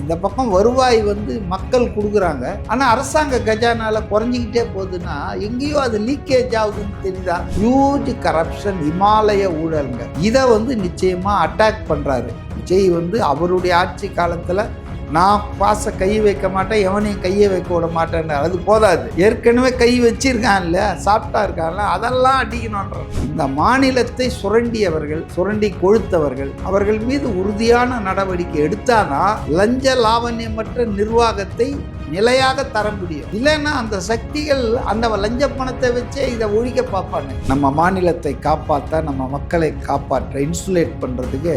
இந்த பக்கம் வருவாய் வந்து மக்கள் கொடுக்குறாங்க, ஆனால் அரசாங்க கஜானால குறைஞ்சிக்கிட்டே போகுதுன்னா எங்கேயோ அது லீக்கேஜ் ஆகுதுன்னு தெரியுதா? ஹியூஜ் கரப்ஷன், இமாலய ஊழல்ங்க. இதை வந்து நிச்சயமா அட்டாக் பண்றாரு விஜய். வந்து அவருடைய ஆட்சி காலத்துல நான் பாச கை வைக்க மாட்டேன், எவனையும் கையை வைக்க விட மாட்டேன்னு. அது போதாது, ஏற்கனவே கை வச்சிருக்கான்ல, சாப்பிட்டா இருக்கான்ல, அதெல்லாம் அடிக்கணுன்ற. இந்த மாநிலத்தை சுரண்டியவர்கள், சுரண்டி கொழுத்தவர்கள், அவர்கள் மீது உறுதியான நடவடிக்கை எடுத்தாதான் லஞ்ச லாவண்யமற்ற நிர்வாகத்தை நிலையாக தர முடியும். இல்லைன்னா அந்த சக்திகள் அந்த லஞ்ச பணத்தை வச்சே இதை ஒழிக்க பார்ப்பாங்க. நம்ம மாநிலத்தை காப்பாற்ற, நம்ம மக்களை காப்பாற்ற, இன்சுலேட் பண்ணுறதுக்கு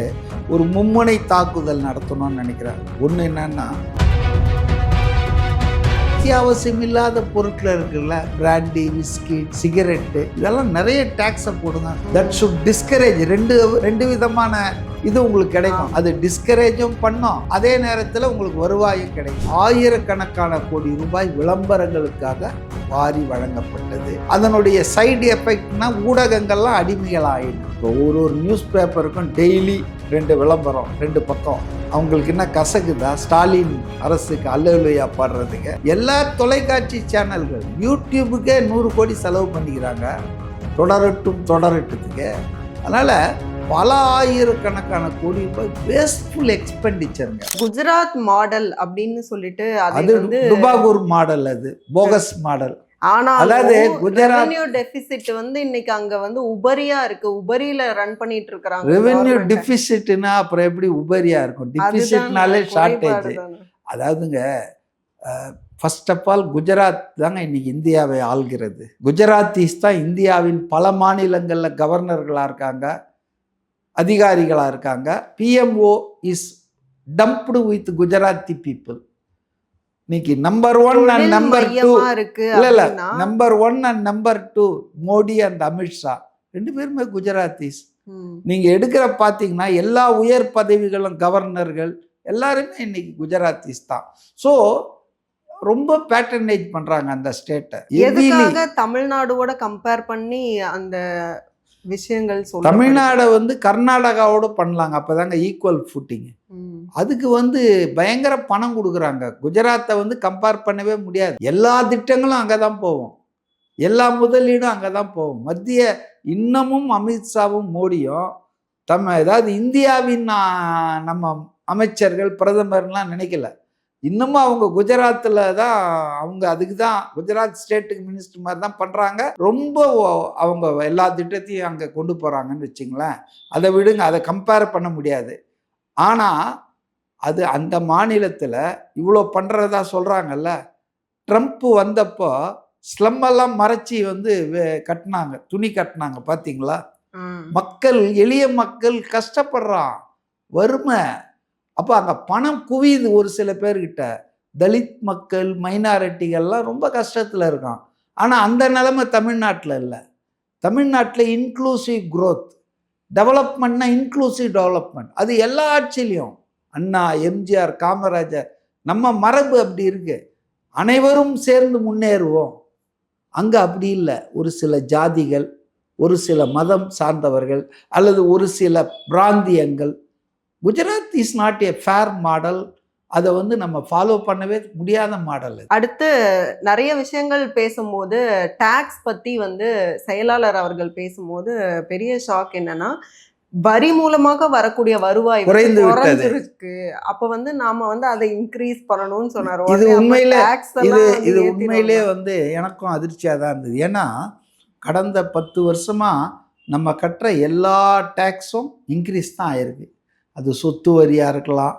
ஒரு மும்முனை தாக்குதல் நடத்தணும்னு நினைக்கிறாங்க. ஒன்று என்னன்னா, அத்தியாவசியம் இல்லாத பொருட்கள் இருக்குல்ல, பிராண்டி, விஸ்கி, சிகரெட்டு, இதெல்லாம் நிறைய டேக்ஸை போடுங்க. That should discourage. ரெண்டு விதமான இது உங்களுக்கு கிடைக்கும். அது டிஸ்கரேஜும் பண்ணும், அதே நேரத்தில் உங்களுக்கு வருவாயும் கிடைக்கும். ஆயிரக்கணக்கான கோடி ரூபாய் விளம்பரங்களுக்காக வாரி வழங்கப்பட்டது. அதனுடைய சைடு எஃபெக்ட்னா ஊடகங்கள்லாம் அடிமைகள் ஆயிடும். இப்போ ஒரு நியூஸ் பேப்பருக்கும் டெய்லி 2 விளம்பரம், 2 பக்கம். அவங்களுக்கு என்ன கசக்குதா? ஸ்டாலின் அரசுக்கு அல்லேலூயா பாடுறதுக்கு எல்லா தொலைக்காட்சி சேனல்கள், யூடியூபுக்கே 100 கோடி செலவு பண்ணிக்கிறாங்க தொடரட்டுக்கு. அதனால் பல ஆயிரக்கணக்கான கோடி ரூபாய் வேஸ்ட்ஃபுல் எக்ஸ்பெண்டிச்சருங்க. குஜராத் மாடல் அப்படின்னு சொல்லிட்டு அது டுபாகூர் மாடல், அது போகஸ் மாடல். அதாவது ரெவென்யூ டெபிசிட் வந்து இன்னைக்கு அங்க வந்து உபரியா இருக்கு, உபரியில ரன் பண்ணிட்டு இருக்காங்க. ரெவென்யூ டெபிசிட்னா அப்புறம் எப்படி உபரியா இருக்கும்? டெபிசிட்னாலே ஷார்டேஜ். அதாவதுங்க, ஃபர்ஸ்ட் ஆஃப் ஆல் குஜராத் தாங்க இன்னைக்கு இந்தியாவை ஆள்கிறது. குஜராத்திஸ் தான் இந்தியாவின் பல மாநிலங்களில் கவர்னர்களாக இருக்காங்க, அதிகாரிகளாக இருக்காங்க. BMO is dumped with Gujarati people. இன்னைக்கு நம்பர் 1 அண்ட் நம்பர் 2 இல்ல number 1 and number 2 Modi and Amit Shah 2 பேருமே குஜராத்திஸ். நீங்க எடுக்கிற பாத்தீங்கன்னா எல்லா உயர் பதவிகளும், கவர்னர்கள் எல்லாருமே இன்னைக்கு குஜராத்திஸ் தான். ஸோ ரொம்ப பேட்டர்னேஜ் பண்றாங்க அந்த ஸ்டேட்டை. எதுக்காக தமிழ்நாடோட கம்பேர் பண்ணி அந்த விஷயங்கள் சொல்ல? தமிழ்நாடை வந்து கர்நாடகாவோட பண்ணலாங்க, அப்பதாங்க ஈக்குவல் ஃபுட்டிங். அதுக்கு வந்து பயங்கர பணம் கொடுக்குறாங்க. குஜராத்தை வந்து கம்பேர் பண்ணவே முடியாது. எல்லா திட்டங்களும் அங்கதான் போகும், எல்லா முதலீடும் அங்கதான் போகும். மத்திய இன்னமும் அமித்ஷாவும் மோடியும் ஏதாவது இந்தியாவின் நம்ம அமைச்சர்கள், பிரதமர்லாம் நினைக்கல. இன்னமும் அவங்க குஜராத்தில் தான், அவங்க அதுக்கு தான் குஜராத் ஸ்டேட்டுக்கு மினிஸ்டர் மாதிரி தான் பண்ணுறாங்க. ரொம்ப அவங்க எல்லா திட்டத்தையும் அங்கே கொண்டு போகிறாங்கன்னு வச்சுங்களேன். அதை விடுங்க, அதை கம்பேர் பண்ண முடியாது. ஆனால் அது அந்த மாநிலத்தில் இவ்வளோ பண்ணுறதா சொல்கிறாங்கல்ல. ட்ரம்ப் வந்தப்போ ஸ்லம்மெல்லாம் மறைச்சி வந்து கட்டினாங்க, துணி கட்டினாங்க, பார்த்தீங்களா? மக்கள், எளிய மக்கள் கஷ்டப்படுறான், வறுமை. அப்போ அங்கே பணம் குவியுது ஒரு சில பேர்கிட்ட. தலித் மக்கள், மைனாரிட்டிகள்லாம் ரொம்ப கஷ்டத்தில் இருக்கான். ஆனால் அந்த நிலைமை தமிழ்நாட்டில் இல்லை. தமிழ்நாட்டில் இன்க்ளூசிவ் க்ரோத், டெவலப்மெண்ட்னா இன்க்ளூசிவ் டெவலப்மெண்ட். அது எல்லா ஆட்சியிலையும் அண்ணா, எம்ஜிஆர், காமராஜர், நம்ம மரபு அப்படி இருக்கு. அனைவரும் சேர்ந்து முன்னேறுவோம். அங்கே அப்படி இல்லை. ஒரு சில ஜாதிகள், ஒரு சில மதம் சார்ந்தவர்கள், அல்லது ஒரு சில பிராந்தியங்கள். Gujarat is not a fair model. அதை வந்து நம்ம ஃபாலோ பண்ணவே முடியாத மாடல். அடுத்து நிறைய விஷயங்கள் பேசும்போது டாக்ஸ் பற்றி வந்து செயலாளர் அவர்கள் பேசும்போது பெரிய ஷாக் என்னன்னா, வரி மூலமாக வரக்கூடிய வருவாய் குறைந்து விட்டது. அப்ப வந்து நாம வந்து அதை இன்க்ரீஸ் பண்ணணும்னு சொன்னார். இது உண்மையிலே வந்து எனக்கும் அதிர்ச்சியாக தான் இருந்தது. ஏன்னா கடந்த 10 வருஷமா நம்ம கட்டுற எல்லா டேக்ஸும் இன்க்ரீஸ் தான் ஆயிருக்கு. அது சொத்து வரியாக இருக்கலாம்,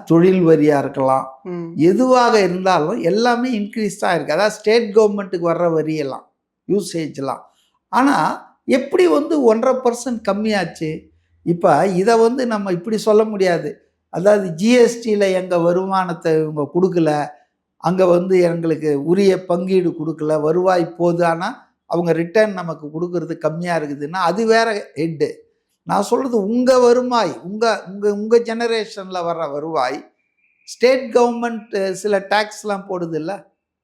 தொழில் வரியாக இருக்கலாம், எதுவாக இருந்தாலும் எல்லாமே இன்க்ரீஸ் தான் இருக்குது. அதாவது ஸ்டேட் கவர்மெண்ட்டுக்கு வர்ற வரியெல்லாம், யூசேஜ்லாம். ஆனால் எப்படி வந்து 1.5% கம்மியாச்சு? இப்போ இதை வந்து நம்ம இப்படி சொல்ல முடியாது. அதாவது ஜிஎஸ்டியில் எங்கள் வருமானத்தை இவங்க கொடுக்கல, அங்கே வந்து எங்களுக்கு உரிய பங்கீடு கொடுக்கல, வருவாய் போது, ஆனால் அவங்க ரிட்டர்ன் நமக்கு கொடுக்கறது கம்மியாக இருக்குதுன்னா அது வேற ஹெட்டு. நான் சொல்கிறது உங்கள் வருவாய், உங்கள் ஜெனரேஷனில் வர்ற வருவாய். ஸ்டேட் கவர்மெண்ட் சில டேக்ஸ்லாம் போடுது இல்லை,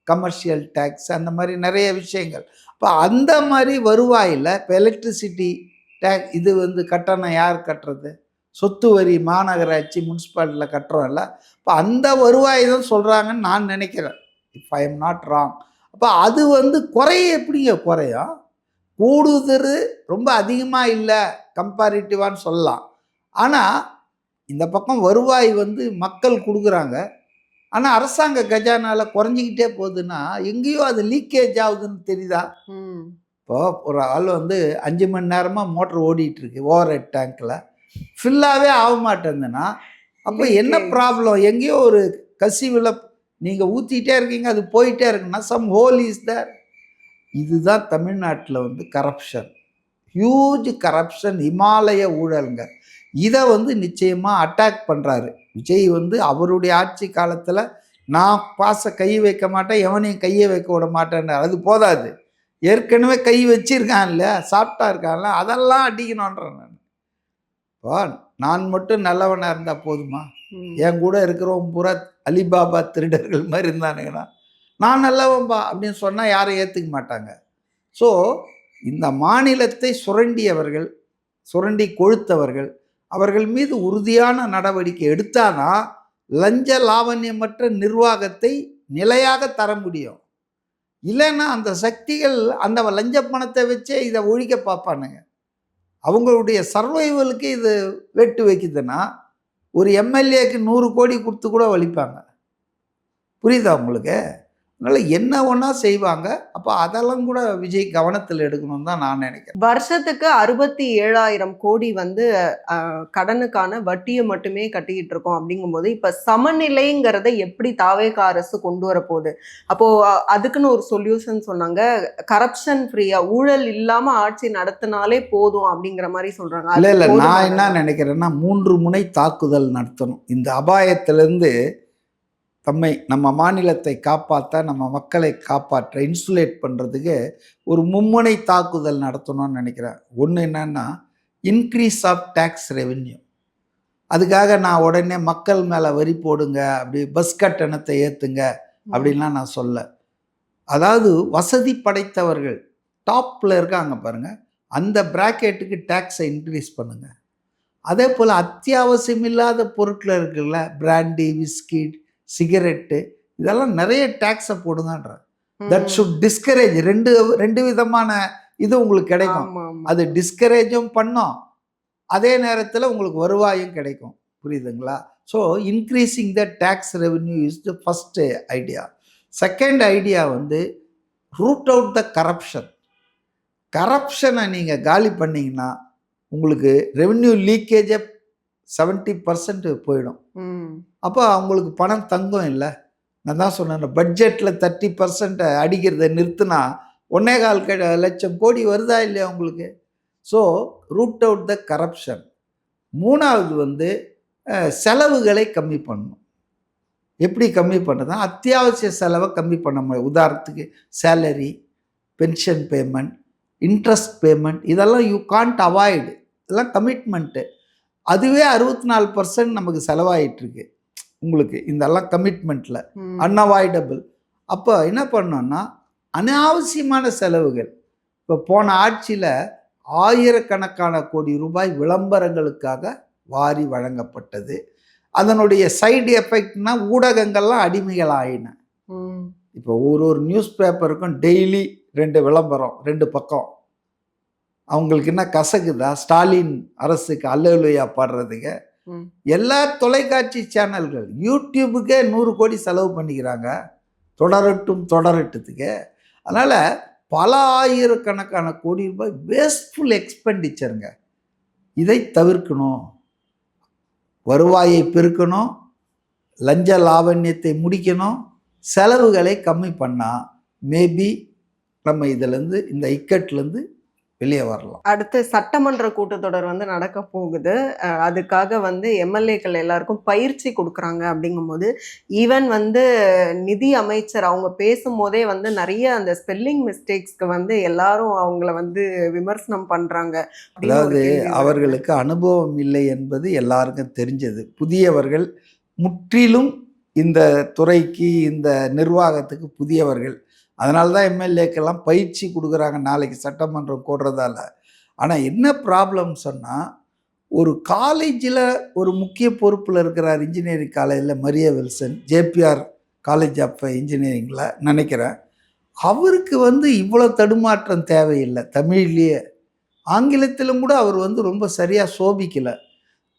கமர்ஷியல் டேக்ஸ், அந்த மாதிரி நிறைய விஷயங்கள். இப்போ அந்த மாதிரி வருவாயில் இப்போ எலக்ட்ரிசிட்டி டேக்ஸ், இது வந்து கட்டணம் யார் கட்டுறது? சொத்து வரி மாநகராட்சி முனிசிபாலிட்டியில் கட்டுறோம்ல, இப்போ அந்த வருவாய் தான் சொல்கிறாங்கன்னு நான் நினைக்கிறேன், if I am not wrong. அப்போ அது வந்து குறைய எப்படிங்க குறையும்? கூடுதல் ரொம்ப அதிகமாக இல்லை கம்பேரிட்டிவான்னு சொல்லலாம். ஆனால் இந்த பக்கம் வருவாய் வந்து மக்கள் கொடுக்குறாங்க, ஆனால் அரசாங்க கஜானால குறைஞ்சிக்கிட்டே போகுதுன்னா எங்கேயோ அது லீக்கேஜ் ஆகுதுன்னு தெரியுதா? இப்போ ஒரு ஆள் வந்து 5 மணி நேரமாக மோட்டர் ஓடிட்டுருக்கு ஓவர் ஹெட் டேங்க்கில், ஃபில்லாகவே ஆக மாட்டேங்குதுன்னா அப்போ என்ன ப்ராப்ளம்? எங்கேயோ ஒரு கசிவில் நீங்கள் ஊற்றிக்கிட்டே இருக்கீங்க, அது போயிட்டே இருக்குன்னா சம் ஹோல் இஸ் தேர். இதுதான் தமிழ்நாட்டில் வந்து கரப்ஷன், ஹியூஜ் கரப்ஷன், இமாலய ஊழலுங்க. இதை வந்து நிச்சயமாக அட்டாக் பண்ணுறாரு விஜய். வந்து அவருடைய ஆட்சி காலத்தில் நான் கை வைக்க மாட்டேன், எவனையும் கையை வைக்க விட மாட்டேன்னு, அது போதாது, ஏற்கனவே கை வச்சிருக்கான்ல, சாப்பிட்டா இருக்கான்ல, அதெல்லாம் அடிக்கணுன்றேன் நான். இப்போ நான் மட்டும் நல்லவனாக இருந்தால் போதுமா? என் கூட இருக்கிறவன் பூரா அலிபாபா திருடர்கள் மாதிரி இருந்தானுங்கன்னா நான் நல்லவன்பா அப்படின்னு சொன்னால் யாரும் ஏற்றுக்க மாட்டாங்க. ஸோ இந்த மாநிலத்தை சுரண்டியவர்கள், சுரண்டி கொழுத்தவர்கள், அவர்கள் மீது உறுதியான நடவடிக்கை எடுத்தானா லஞ்ச லாவண்யமற்ற நிர்வாகத்தை நிலையாக தர முடியும். இல்லைன்னா அந்த சக்திகள் அந்த லஞ்ச பணத்தை வச்சே இதை ஒழிக்க பார்ப்பானுங்க. அவங்களுடைய சர்வைவலுக்கு இது வெட்டு வைக்குதுன்னா ஒரு எம்எல்ஏக்கு 100 கோடி கொடுத்து கூட வலிப்பாங்க. புரியுதா உங்களுக்கு? அதனால் என்ன ஒன்றா செய்வாங்க. அப்போ அதெல்லாம் கூட விஜய் கவனத்தில் எடுக்கணும்னு தான் நான் நினைக்கிறேன். வருஷத்துக்கு 67,000 கோடி வந்து கடனுக்கான வட்டியை மட்டுமே கட்டிக்கிட்டு இருக்கோம். அப்படிங்கும்போது இப்போ சமநிலைங்கிறத எப்படி தாவேக அரசு கொண்டு வர போகுது? அப்போது அதுக்குன்னு ஒரு சொல்யூஷன் சொன்னாங்க, கரப்ஷன் ஃப்ரீயாக, ஊழல் இல்லாமல் ஆட்சி நடத்தினாலே போதும் அப்படிங்கிற மாதிரி சொல்கிறாங்க. இல்லை, நான் என்ன நினைக்கிறேன்னா 3 முனை தாக்குதல் நடத்தணும். இந்த அபாயத்திலேருந்து நம்ம மாநிலத்தை காப்பாற்ற, நம்ம மக்களை காப்பாற்ற, இன்சுலேட் பண்ணுறதுக்கு ஒரு மும்முனை தாக்குதல் நடத்தணும்னு நினைக்கிறேன். ஒன்று என்னன்னா இன்க்ரீஸ் ஆஃப் டேக்ஸ் ரெவென்யூ. அதுக்காக நான் உடனே மக்கள் மேலே வரி போடுங்க, அப்படி பஸ் கட்டணத்தை ஏற்றுங்க அப்படின்லாம் நான் சொல்ல. அதாவது வசதி படைத்தவர்கள் டாப்பில் இருக்காங்க பாருங்கள், அந்த பிராக்கெட்டுக்கு டேக்ஸை இன்க்ரீஸ் பண்ணுங்கள். அதே போல் அத்தியாவசியம் இல்லாத பொருட்கள் இருக்குல்ல, பிராண்டி, விஸ்கி, சிகரெட்டு, இதெல்லாம் நிறைய டேக்ஸை போடுங்கன்ற. That should discourage. ரெண்டு விதமான இது உங்களுக்கு கிடைக்கும். அது டிஸ்கரேஜும் பண்ணோம், அதே நேரத்தில் உங்களுக்கு வருவாயும் கிடைக்கும். புரியுதுங்களா? So increasing the tax revenue is the first idea. Second idea வந்து ரூட் அவுட் த கரப்ஷன். கரப்ஷனை நீங்கள் காலி பண்ணிங்கன்னா உங்களுக்கு ரெவென்யூ லீக்கேஜை 70% போயிடும். அப்போ அவங்களுக்கு பணம் தங்கும் இல்லை. நான் தான் சொன்னேன், பட்ஜெட்டில் 30% அடிக்கிறத நிறுத்தினா 1.25 லட்சம் கோடி வருதா இல்லையா உங்களுக்கு? So root out the corruption. மூணாவது வந்து செலவுகளை கம்மி பண்ணணும். எப்படி கம்மி பண்ணுறதுனா அத்தியாவசிய செலவை கம்மி பண்ண முடியும். உதாரணத்துக்கு salary, pension payment, interest payment, இதெல்லாம் யூ கான்ட் அவாய்டு. இதெல்லாம் கமிட்மெண்ட்டு. அதுவே 64% நமக்கு செலவாயிட்டுருக்கு உங்களுக்கு இதெல்லாம் கமிட்மெண்ட்டில், அன்அவாய்டபிள். அப்போ என்ன பண்ணோன்னா அனாவசியமான செலவுகள், இப்போ போன ஆட்சியில் ஆயிரக்கணக்கான கோடி ரூபாய் விளம்பரங்களுக்காக வாரி வழங்கப்பட்டது. அதனுடைய சைடு எஃபெக்ட்னா ஊடகங்கள்லாம் அடிமைகள் ஆயின. இப்போ ஒரு நியூஸ் பேப்பருக்கும் டெய்லி 2 விளம்பரம், 2 பக்கம். அவங்களுக்கு என்ன கசக்குதா ஸ்டாலின் அரசுக்கு அல்லேலூயா பாடுறதுக்கு? எல்லா தொலைக்காட்சி சேனல்கள், யூடியூபுக்கே 100 கோடி செலவு பண்ணிக்கிறாங்க தொடரட்டுத்துக்கு. அதனால் பல ஆயிரக்கணக்கான கோடி ரூபாய் வேஸ்ட்ஃபுல் எக்ஸ்பெண்டிச்சருங்க. இதை தவிர்க்கணும், வருவாயை பெருக்கணும், லஞ்ச லாவண்யத்தை முடிக்கணும், செலவுகளை கம்மி பண்ணால் மேபி நம்ம இதிலேருந்து, இந்த இக்கட்லேருந்து வெளியே வரலாம். அடுத்து சட்டமன்ற கூட்டத்தொடர் வந்து நடக்க போகுது. அதுக்காக வந்து எம்எல்ஏக்கள் எல்லாருக்கும் பயிற்சி கொடுக்குறாங்க. அப்படிங்கும்போது ஈவன் வந்து நிதி அமைச்சர் அவங்க பேசும்போதே வந்து நிறைய அந்த ஸ்பெல்லிங் மிஸ்டேக்ஸ்க்கு வந்து எல்லாரும் அவங்கள வந்து விமர்சனம் பண்ணுறாங்க. அதாவது அவர்களுக்கு அனுபவம் இல்லை என்பது எல்லாருக்கும் தெரிஞ்சது. புதியவர்கள், முற்றிலும் இந்த துறைக்கு, இந்த நிர்வாகத்துக்கு புதியவர்கள். அதனால தான் எம்எல்ஏக்கெல்லாம் பயிற்சி கொடுக்குறாங்க நாளைக்கு சட்டமன்றம் கூடுறதால. ஆனால் என்ன ப்ராப்ளம் சொன்னால், ஒரு காலேஜில் ஒரு முக்கிய பொறுப்பில் இருக்கிறார், இன்ஜினியரிங் காலேஜில் Maria Wilson, JPR college of இன்ஜினியரிங்கில் நினைக்கிறேன். அவருக்கு வந்து இவ்வளோ தடுமாற்றம் தேவையில்லை. தமிழ்லேயே ஆங்கிலத்திலும் கூட அவர் வந்து ரொம்ப சரியாக சோபிக்கலை.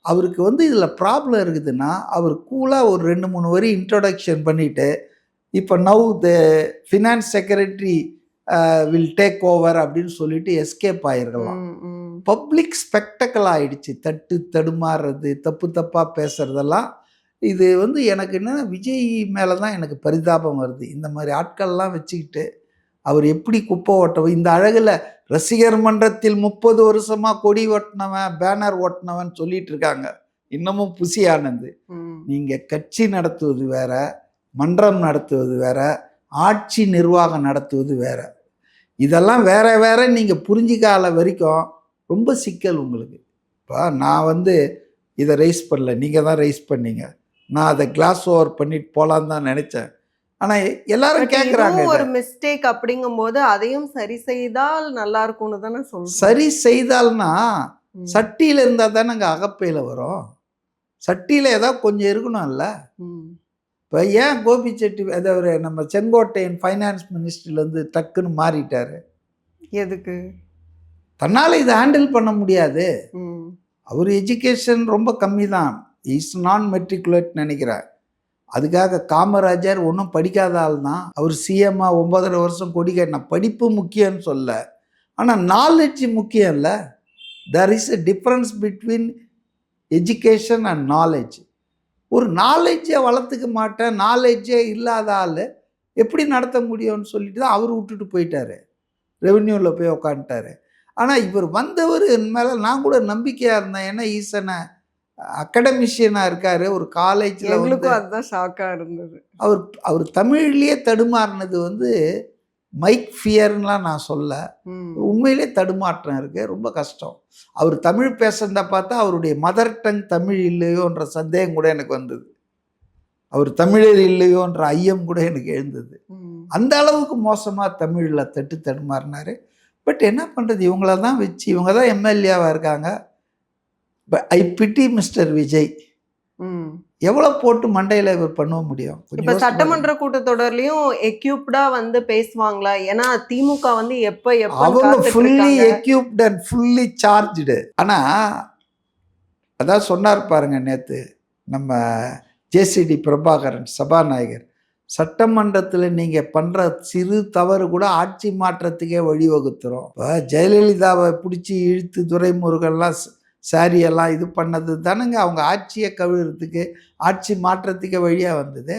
அவருக்கு வந்து இதில் ப்ராப்ளம் இருக்குதுன்னா, அவர் கூலாக ஒரு 2-3 வரி இன்ட்ரோடக்ஷன் பண்ணிவிட்டு, இப்போ now the finance secretary will take over அப்படின்னு சொல்லிட்டு எஸ்கேப் ஆகிருக்கலாம். பப்ளிக் ஸ்பெக்டக்கல் ஆகிடுச்சு. தடுமாறுறது, தப்பாக பேசுகிறதெல்லாம். இது வந்து எனக்கு என்னென்னா விஜய் மேலே தான் எனக்கு பரிதாபம் வருது. இந்த மாதிரி ஆட்கள்லாம் வச்சுக்கிட்டு அவர் எப்படி குப்பை ஓட்டவும், இந்த அழகில் ரசிகர் மன்றத்தில் 30 வருஷமாக கொடி ஓட்டினவன், பேனர் ஓட்டினவன் சொல்லிட்டு இருக்காங்க. இன்னமும் புசி ஆனந்து. நீங்கள் கட்சி நடத்துவது வேற, மன்றம் நடத்துவது வேற, ஆட்சி நிர்வாகம் நடத்துவது வேற. இதெல்லாம் வேற வேற. நீங்கள் புரிஞ்சிக்கால வரைக்கும் ரொம்ப சிக்கல் உங்களுக்கு. இப்போ நான் வந்து இதை ரைஸ் பண்ணல, நீங்கள் தான் ரைஸ் பண்ணீங்க. நான் அதை கிளாஸ் ஓவர் பண்ணிட்டு போகலான்னு தான் நினச்சேன். ஆனால் எல்லாரும் கேட்குறாங்க, ஒரு மிஸ்டேக் அப்படிங்கும்போது அதையும் சரி செய்தால் நல்லா இருக்கும்னு தானே சொல்றேன். சரி செய்தால்னா சட்டியில் இருந்தால் தானே அங்கே அகப்பையில் வரும். சட்டியில் ஏதாவது கொஞ்சம் இருக்கணும்ல. இப்போ ஏன் கோபி செட்டி அதாவது நம்ம செங்கோட்டையன் ஃபைனான்ஸ் மினிஸ்ட்ரிலேருந்து டக்குன்னு மாறிட்டார்? எதுக்கு? தன்னால் இதை ஹேண்டில் பண்ண முடியாது. அவர் எஜுகேஷன் ரொம்ப கம்மி தான். இஸ் நான் மெட்ரிகுலேட் நினைக்கிறார். அதுக்காக காமராஜர் ஒன்றும் படிக்காத ஆள் தான். அவர் சிஎம்மா 9.5 வருஷம் கொடி கட்டின. படிப்பு முக்கியம்னு சொல்ல, ஆனால் நாலேஜ் முக்கியம் இல்லை. There is a difference between education and knowledge. ஒரு நாலேஜை வளர்த்துக்க மாட்டேன், நாலேஜே இல்லாத ஆள் எப்படி நடத்த முடியும்னு சொல்லிட்டு தான் அவர் விட்டுட்டு போயிட்டார். ரெவென்யூவில் போய் உக்காந்துட்டார். ஆனால் இவர் வந்தவர் மேலே நான் கூட நம்பிக்கையாக இருந்தேன். ஏன்னா ஈசனை அகடமிஷியனாக இருக்கார். ஒரு காலேஜில் அதுதான் ஷாக்காக இருந்தது. அவர் தமிழ்லேயே தடுமாறினது வந்து மைக் ஃபியர்லாம் நான் சொல்ல, உண்மையிலே தடுமாற்றம் இருக்குது. ரொம்ப கஷ்டம். அவர் தமிழ் பேசுறத பார்த்தா அவருடைய மதர் டங் தமிழ் இல்லையோன்ற சந்தேகம் கூட எனக்கு வந்தது. அவர் தமிழர் இல்லையோன்ற ஐயம் கூட எனக்கு எழுந்தது. அந்த அளவுக்கு மோசமாக தமிழில் தடுமாறினார். பட் என்ன பண்ணுறது, இவங்கள தான் வச்சு, இவங்க தான் எம்எல்ஏவாக இருக்காங்க. ஐ பிட்டி மிஸ்டர் விஜய். எவ்வளோ போட்டு மண்டையில் இவர் பண்ண முடியும்? இப்போ சட்டமன்ற கூட்டத்தொடர்லையும் எக்யூப்டா வந்து பேசுவாங்களா? ஏன்னா திமுக வந்து அவங்க fully equipped and fully charged. ஆனால் அதான் சொன்னார் பாருங்க நேற்று நம்ம ஜேசிடி பிரபாகரன் சபாநாயகர், சட்டமன்றத்தில் நீங்கள் பண்ணுற சிறு தவறு கூட ஆட்சி மாற்றத்துக்கே வழிவகுத்துரும். இப்போ ஜெயலலிதாவை பிடிச்சி இழுத்து துரைமுருகன்லாம் சாரியெல்லாம் இது பண்ணது தானுங்க அவங்க ஆட்சியை கவிழ்கிறதுக்கு, ஆட்சி மாற்றத்துக்கே வழியாக வந்தது.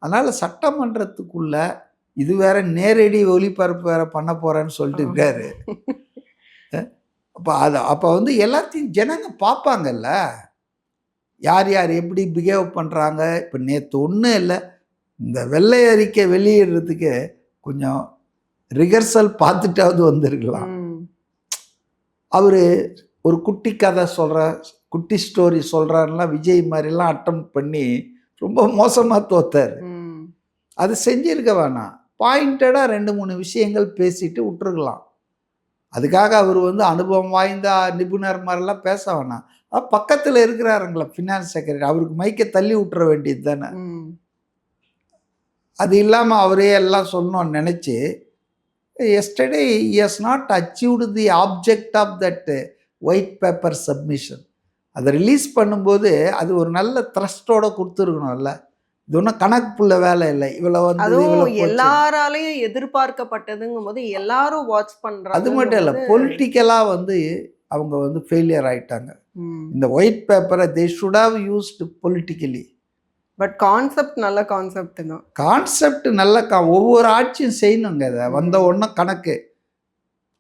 அதனால் சட்டமன்றத்துக்குள்ள இது வேற நேரடி ஒளிபரப்பு வேற பண்ண போகிறேன்னு சொல்லிட்டு இருக்காரு. அப்போ வந்து எல்லாத்தையும் ஜனங்க பார்ப்பாங்கல்ல, யார் யார் எப்படி பிஹேவ் பண்ணுறாங்க. இப்போ நேற்று ஒன்றும் இல்லை, இந்த வெள்ளை அறிக்கை வெளியிடுறதுக்கு கொஞ்சம் ரிஹர்சல் பார்த்துட்டாவது வந்திருக்கலாம். அவர் ஒரு குட்டி கதை சொல்கிற, குட்டி ஸ்டோரி சொல்கிறாருலாம் விஜய் மாதிரிலாம் அட்டம் பண்ணி ரொம்ப மோசமாக தோத்தார். அது செஞ்சிருக்க வேணாம். பாயிண்டடாக 2-3 விஷயங்கள் பேசிட்டு விட்டுருக்கலாம். அதுக்காக அவர் வந்து அனுபவம் வாய்ந்த நிபுணர் மாதிரிலாம் பேச வேணாம். பக்கத்தில் இருக்கிறாருங்களா ஃபினான்ஸ் செக்ரட்டரி, அவருக்கு மைக்கை தள்ளி விட்டுற வேண்டியது தானே. அது இல்லாமல் அவரே எல்லாம் சொல்லணும்னு நினச்சி, yesterday he has not achieved the object of that white paper submission. அதை ரிலீஸ் பண்ணும்போது அது ஒரு நல்ல த்ரஸ்டோட கொடுத்துருக்கணும்ல. இது ஒன்றும் கணக்குள்ள வேலை இல்லை. இவ்வளோ வந்து எல்லாராலையும் எதிர்பார்க்கப்பட்டதுங்கும் போது எல்லாரும் வாட்ச் பண்ணுறாங்க. அது மட்டும் இல்லை, பொலிட்டிக்கலாக வந்து அவங்க வந்து ஃபெயிலியர் ஆகிட்டாங்க. இந்த ஒயிட் பேப்பரை they should have used politically. But concept நல்ல கான்செப்ட் தான். கான்செப்ட் நல்ல ஒவ்வொரு ஆட்சியும் செய்யணுங்க. அதை வந்த உடனே கணக்கு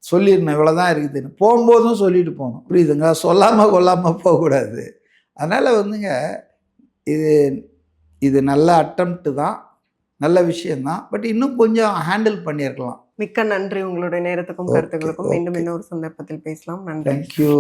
சொல்லிடணும், இவ்வளோதான் இருக்குதுன்னு போகும்போதும் சொல்லிட்டு போகணும். புரியுதுங்க? சொல்லாமல் கொள்ளாமல் போகக்கூடாது. அதனால் வந்துங்க இது நல்ல அட்டம்ப்ட்டு தான், நல்ல விஷயந்தான். பட் இன்னும் கொஞ்சம் ஹேண்டில் பண்ணியிருக்கலாம். மிக்க நன்றி. உங்களுடைய நேரத்துக்கும் கருத்துக்களுக்கும். மீண்டும் இன்னொரு சந்தர்ப்பத்தில் பேசலாம். நன்றி. தேங்க்யூ.